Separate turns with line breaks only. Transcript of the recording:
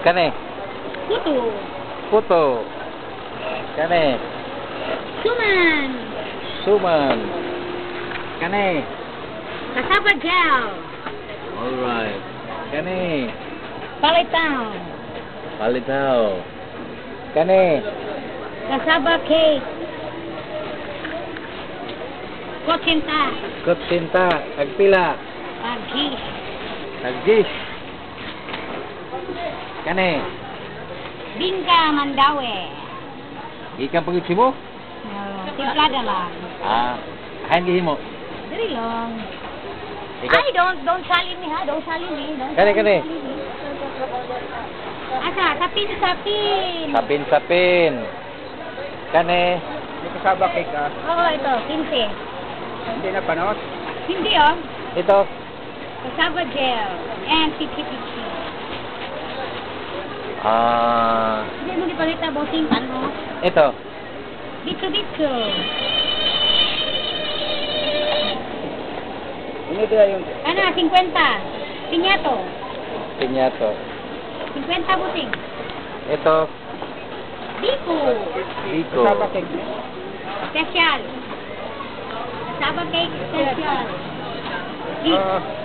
Kani.
Puto.
Puto. Kani.
Suman.
Suman. Kani.
Cassava gel.
Alright. Kani.
Palitaw.
Palitaw. Kani.
Cassava cake. Kutsinta.
Kutsinta. Agpila.
Agis.
Agis. Kani.
Bingka mandawe.
Ikan pagutsi mo?
Timplada lang.
Hain gihin mo.
Dali lang.
Ikaw?
Ay, don't salin ni ha. Don't salin ni.
Kani.
Asa, sapin.
Sapin. Kani.
May kasaba cake ah.
Oo, ito. 15.
Hindi na panos.
Hindi oh.
Ito.
Cassava gel. And pichi. Hindi mo ipalita bossing ano?
Ito.
Dito.
Ini dia yung...
Ano, 50. Pinyato.
Pinyato.
50 busing.
Ito.
Biko.
Biko.
Kasaba cake.
Special. Cassava cake special. Biko.